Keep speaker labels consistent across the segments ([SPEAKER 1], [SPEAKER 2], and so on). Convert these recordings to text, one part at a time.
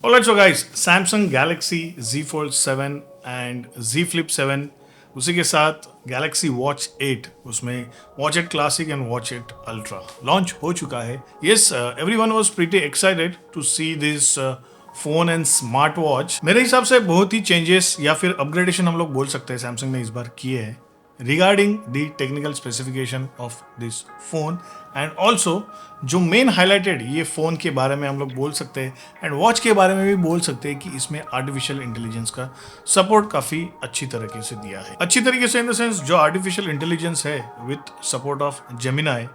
[SPEAKER 1] Alright, so guys, Samsung Galaxy Z Fold 7 and Z Flip 7 उसी के साथ Galaxy Watch 8 उसमें Watch 8 Classic and Watch 8 Ultra launch हो चुका है. Yes, everyone was pretty excited to see this phone and smart watch. मेरे हिसाब से बहुत ही चेंजेस या फिर अपग्रेडेशन हम लोग बोल सकते हैं सैमसंग ने इस बार किए हैं regarding the technical specification of this phone. And also जो मेन हाईलाइटेड ये फोन के बारे में हम लोग बोल सकते हैं एंड वॉच के बारे में भी बोल सकते हैं कि इसमें आर्टिफिशियल इंटेलिजेंस का सपोर्ट काफी अच्छी तरीके से दिया है. अच्छी तरीके से इन द सेंस जो आर्टिफिशियल इंटेलिजेंस है विथ सपोर्ट ऑफ जेमिनाई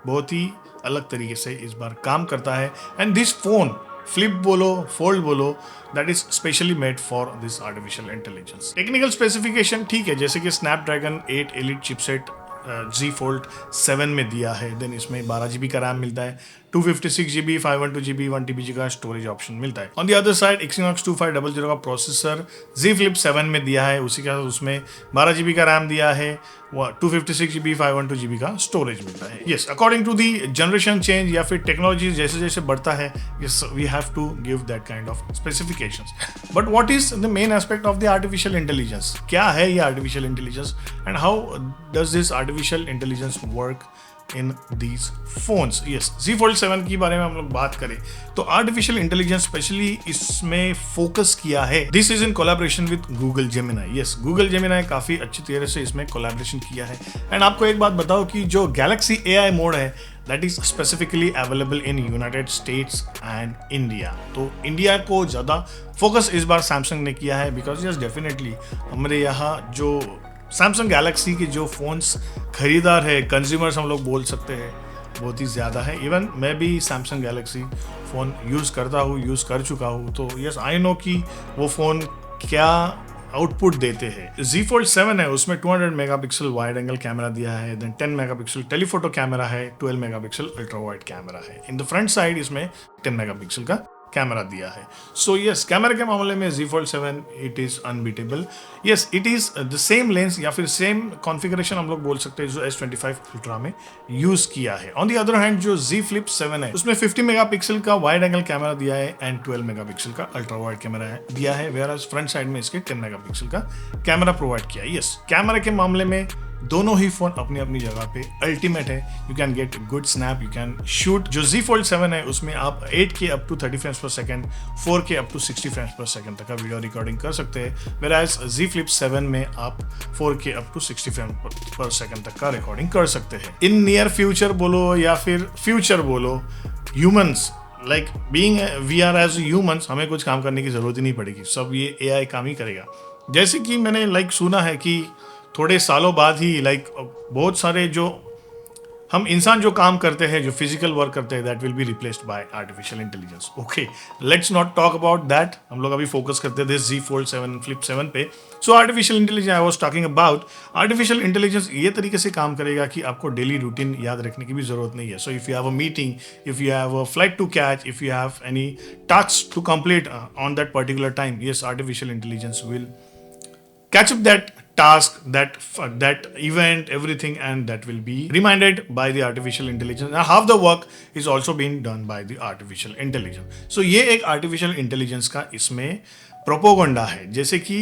[SPEAKER 1] बहुत ही अलग तरीके से इस बार काम करता है. एंड दिस फोन फ्लिप बोलो फोल्ड बोलो that is specially made for this artificial intelligence. Technical specification ठीक है, जैसे कि Snapdragon 8 elite chipset Z Fold 7 में दिया है. देन इसमें 12 GB का रैम मिलता है, 256 GB 512 GB 1 TB का स्टोरेज ऑप्शन मिलता है. On the other side Exynos 2500 का प्रोसेसर Z Flip 7 में दिया है. उसी के साथ उसमें 12 GB का रैम दिया है, 256 GB 512 GB का स्टोरेज मिलता है. Yes, according to the generation change या फिर टेक्नोलॉजी जैसे जैसे बढ़ता है, yes we have to give that kind of specifications. But what is the main aspect of the artificial intelligence? क्या है ये artificial intelligence and how does this artificial intelligence work in these phones? Yes, Z Fold 7 के बारे में हम लोग बात करें तो आर्टिफिशियल इंटेलिजेंस स्पेशली इसमें फोकस किया है. This is in collaboration with Google Gemini. Yes, Google Gemini काफी अच्छी तरह से इसमें कोलैबोरेशन किया है. एंड आपको एक बात बताओ कि जो गैलेक्सी AI मोड है that is specifically available in United states and India. तो इंडिया को ज़्यादा फोकस इस बार सैमसंग ने किया है बिकॉज यस डेफिनेटली हमारे यहाँ जो सैमसंग गैलेक्सी के जो फ़ोन्स खरीदार है, कंज्यूमर्स हम लोग बोल सकते हैं, बहुत ही ज़्यादा है. इवन मैं भी सैमसंग गैलेक्सी फ़ोन यूज़ करता हूँ, यूज़ कर चुका हूँ. तो यस आई नो कि वो फ़ोन क्या आउटपुट देते हैं. Z Fold 7 है, उसमें 200 मेगापिक्सल वाइड एंगल कैमरा दिया है, देन 10 मेगापिक्सल टेलीफोटो कैमरा है, 12 मेगापिक्सल अल्ट्रा वाइड कैमरा है. इन द फ्रंट साइड इसमें 10 मेगापिक्सल का कैमरा दिया है. सो यस, कैमरा के मामले में Z Fold 7 it is unbeatable. Yes, it is the same lens या फिर सेम कॉन्फ़िगरेशन हम लोग बोल सकते हैं जो S25 अल्ट्रा में यूज किया है. ऑन द अदर हैंड जो Z Flip 7 है उसमें 50 मेगापिक्सल का वाइड एंगल कैमरा दिया है एंड 12 मेगापिक्सल का अल्ट्रा वाइड कैमरा दिया है, वेयर एज फ्रंट साइड में इसके 10 मेगापिक्सल का कैमरा प्रोवाइड किया है. यस, कैमरा के मामले में दोनों ही फोन अपनी अपनी जगह पे अल्टीमेट है. You can get good snap, you can shoot. जो Z Fold 7 है उसमें आप 8K up to 30 frames per second, 4K up to 60 frames per second तक का वीडियो रिकॉर्डिंग कर सकते हैं, whereas Z Flip 7 में आप 4K up to 60 frames per second तक का रिकॉर्डिंग कर सकते हैं. इन नियर फ्यूचर बोलो या फिर फ्यूचर बोलो, humans like being we are as humans, हमें कुछ काम करने की जरूरत ही नहीं पड़ेगी, सब ये AI काम ही करेगा. जैसे कि मैंने सुना है कि थोड़े सालों बाद ही बहुत सारे जो हम इंसान जो काम करते हैं, जो फिजिकल वर्क करते हैं, that will be replaced by artificial intelligence. Okay, let's not talk about that. हम लोग अभी फोकस करते थे Z Fold 7 Flip 7 पे. So artificial intelligence I was talking about. Artificial intelligence ये तरीके से काम करेगा कि आपको डेली रूटीन याद रखने की भी जरूरत नहीं है. So if you have a meeting, if you have a flight to catch, if you have any task to complete on that particular time, yes artificial intelligence will catch up that task, that event, everything, and that will be reminded by the artificial intelligence. Now half the work is also being done by the artificial intelligence. So ये एक artificial intelligence का इसमें propaganda है. जैसे कि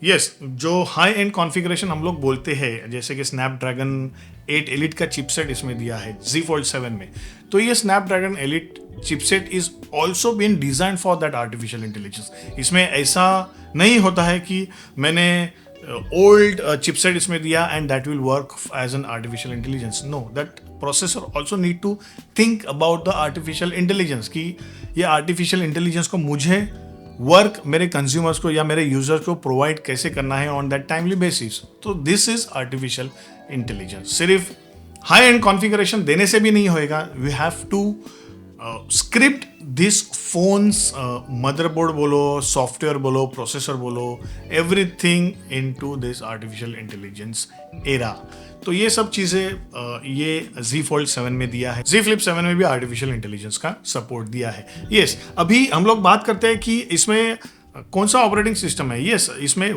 [SPEAKER 1] yes, जो high end configuration हम लोग बोलते हैं, जैसे कि स्नैपड्रैगन 8 एलिट का चिपसेट इसमें दिया है Z Fold 7 में, तो ये Snapdragon elite chipset is also been design for that artificial intelligence. इसमें ऐसा नहीं होता है कि मैंने ओल्ड चिपसेट इसमें दिया and that will work as an artificial intelligence. No, that processor also need to think about the artificial intelligence कि ये आर्टिफिशियल इंटेलिजेंस को मुझे वर्क मेरे कंज्यूमर्स को या मेरे यूजर्स को प्रोवाइड कैसे करना है ऑन दैट टाइमली बेसिस. तो दिस इज आर्टिफिशियल इंटेलिजेंस. सिर्फ हाई एंड कॉन्फ़िगरेशन देने से भी नहीं होएगा. We have to script this phones, motherboard बोलो, सॉफ्टवेयर बोलो, प्रोसेसर बोलो, everything into this artificial intelligence era. तो ये सब चीज़ें ये Z Fold 7 में दिया है. Z Flip 7 में भी आर्टिफिशियल इंटेलिजेंस का सपोर्ट दिया है. यस, अभी हम लोग बात करते हैं कि इसमें कौन सा ऑपरेटिंग सिस्टम है. यस, इसमें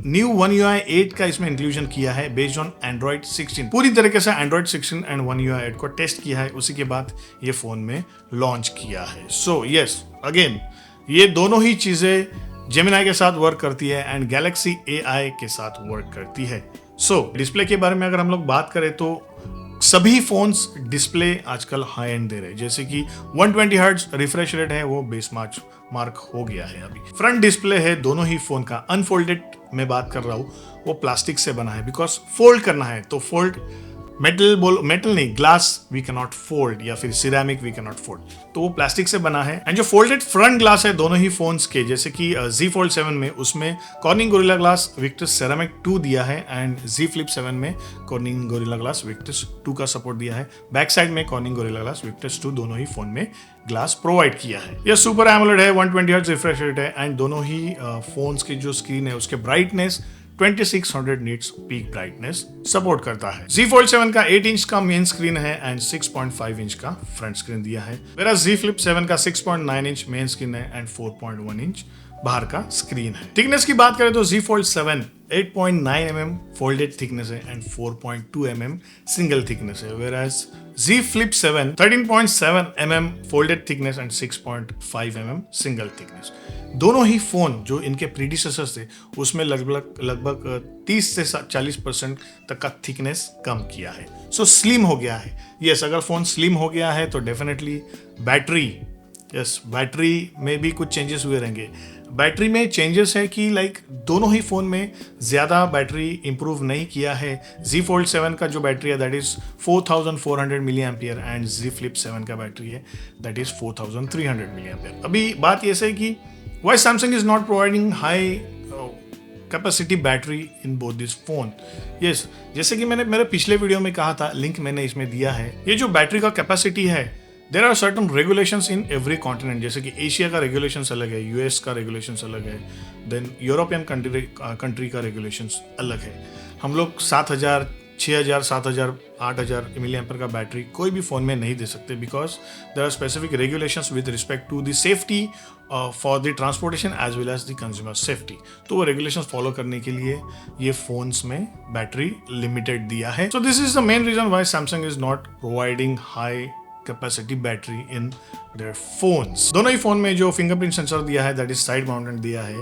[SPEAKER 1] न्यू One UI 8 का इसमें इंक्लूजन किया है बेस्ड ऑन Android 16. पूरी तरीके से Android 16 एंड One UI 8 को टेस्ट किया है, उसी के बाद ये फोन में लॉन्च किया है. सो यस, अगेन ये दोनों ही चीज़ें जेमिनाई के साथ वर्क करती है एंड गैलेक्सी AI के साथ वर्क करती है। डिस्प्ले के बारे में अगर हम लोग बात करें तो सभी फोन्स डिस्प्ले आजकल हाई एंड दे रहे हैं, जैसे कि 120 हर्ट्ज रिफ्रेश रेट है, वो बेस मार्क हो गया है अभी। फ्रंट डिस्प्ले है दोनों ही फोन का, अनफोल्डेड मैं बात कर रहा हूँ, वो प्लास्टिक से बना है बिकॉज फोल्ड करना है तो फोल्ड मेटल नहीं, glass we can not fold या फिर ceramic we can not fold, तो वो प्लास्टिक से बना है। एंड जो फोल्डेड फ्रंट ग्लास है दोनों ही फोन्स के, जैसे कि Z Fold 7 में उसमें cornering gorilla glass Victus ceramic 2 दिया है एंड Z Flip 7 में कॉर्निंग गोरिल्ला ग्लास विक्टस 2 का सपोर्ट दिया है। बैक साइड में कॉर्निंग गोरिल्ला ग्लास विक्टस 2 दोनों ही फोन में ग्लास प्रोवाइड किया है। यह सुपर एमोलेड है, 120 हर्ट्ज रिफ्रेश रेट है एंड दोनों ही फोन्स की जो स्क्रीन है उसके brightness 2600 nits peak brightness support करता है। Z Fold 7 का 8 इंच का मेन स्क्रीन है एंड 6.5 इंच का फ्रंट स्क्रीन दिया है, whereas Z Flip 7 का 6.9 इंच मेन स्क्रीन है एंड 4.1 इंच बाहर का स्क्रीन है। थिकनेस की बात करें तो Z Fold 7 8.9 mm folded thickness है एंड 4.2 mm सिंगल थिकनेस है, whereas Z Flip 7 13.7 mm folded thickness and 6.5 mm single thickness. दोनों ही फोन जो इनके प्रीडिसेसर्स थे उसमें लगभग 30 से 40% तक का थिकनेस कम किया है। सो स्लिम हो गया है। यस, अगर फोन स्लिम हो गया है तो डेफिनेटली बैटरी में भी कुछ चेंजेस हुए रहेंगे। बैटरी में चेंजेस है कि दोनों ही फोन में ज़्यादा बैटरी इंप्रूव नहीं किया है। Z Fold 7 का जो बैटरी है that is 4400 milli ampere and Z Flip 7 का बैटरी है दैट इज़ 4300 मिली एम्पियर। अभी बात ये है कि why Samsung is not providing high capacity battery in both this phone. Yes, जैसे कि मैंने मेरे पिछले वीडियो में कहा था, लिंक मैंने इसमें दिया है, ये जो बैटरी का कैपेसिटी है there are certain regulations in every continent, जैसे कि एशिया का रेगुलेशंस अलग है, US का रेगुलेशंस अलग है, देन यूरोपियन कंट्री का रेगुलेशंस अलग है। हम लोग 7000 6000 7000 8000 मिली एम्पर का बैटरी कोई भी फ़ोन में नहीं दे सकते because there are specific regulations with respect to the safety for the transportation as well as the consumer safety. तो वो रेगुलेशंस फॉलो करने के लिए ये फोन्स में बैटरी लिमिटेड दिया है। So this is the main reason why Samsung is not providing high capacity battery in their phones. दोनों ही फोन में जो फिंगरप्रिंट सेंसर दिया है दैट इज साइड माउंटेड दिया है,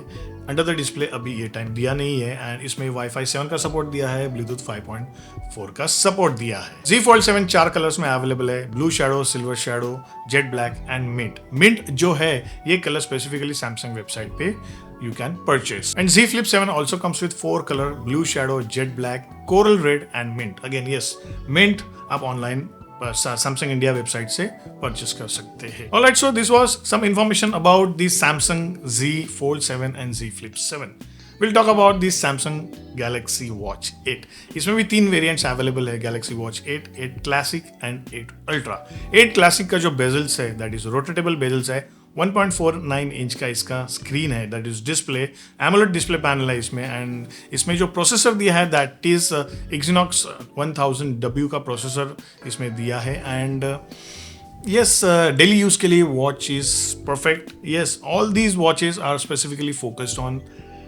[SPEAKER 1] अंडर द डिस्प्ले अभी ये टाइम दिया नहीं है एंड इसमें Wi-Fi 7 का सपोर्ट दिया है, ब्लूटूथ 5.4 का सपोर्ट दिया है। Z Fold 7 4 कलर्स में अवेलेबल है, blue shadow, silver shadow, jet black and mint जो है ये कलर स्पेसिफिकली सैमसंग वेबसाइट पे you can purchase. And Z Flip 7 also comes with 4 color, blue shadow, jet black, coral red and mint. Again yes, mint आप online Samsung India website से purchase कर सकते हैं। Alright, so this was some information about the Samsung Z Fold 7 and Z Flip 7. We'll talk about the Samsung Galaxy Watch 8. इसमें भी 3 variants available है, Galaxy Watch 8, 8 Classic and 8 Ultra. 8 Classic का जो bezels है that is rotatable bezels है, 1.49 inch का इसका screen है that is display, AMOLED display panel है इसमें एंड इसमें जो प्रोसेसर दिया है दैट इज Exynos 1000W का प्रोसेसर इसमें दिया है एंड yes, डेली यूज के लिए watch is perfect. yes, all these watches are specifically focused on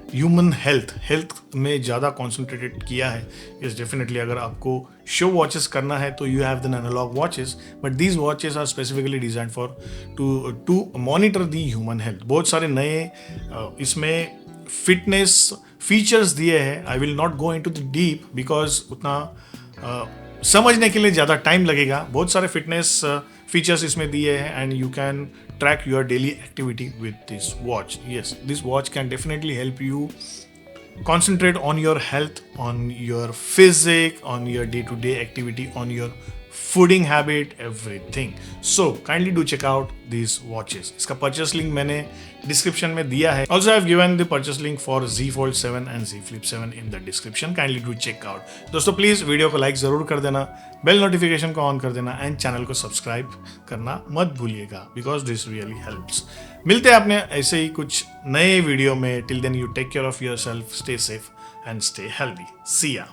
[SPEAKER 1] human health में ज़्यादा कॉन्सेंट्रेटेड किया है। यस, डेफिनेटली अगर आपको शो वॉचेस करना है तो you have the analogue watches, but these watches are specifically design for to monitor the human health. बहुत सारे नए इसमें फिटनेस फीचर्स दिए हैं। I will not go into the deep because उतना समझने के लिए ज़्यादा टाइम लगेगा। बहुत सारे फिटनेस फीचर्स इसमें दिए हैं and you can track your daily activity with this watch. Yes, this watch can definitely help you concentrate on your health, on your physique, on your day-to-day activity, on your fooding habit, everything. So kindly do check out these watches. इसका purchase link मैंने description में दिया है. Also I have given the purchase link for Z Fold 7 and Z Flip 7 in the description. Kindly do check out. दोस्तों please video को like जरूर कर देना, बेल नोटिफिकेशन को ऑन कर देना एंड चैनल को सब्सक्राइब करना मत भूलिएगा बिकॉज दिस रियली हेल्प्स। मिलते हैं अपने ऐसे ही कुछ नए वीडियो में। Till then you take care of yourself, stay safe and stay healthy. See या।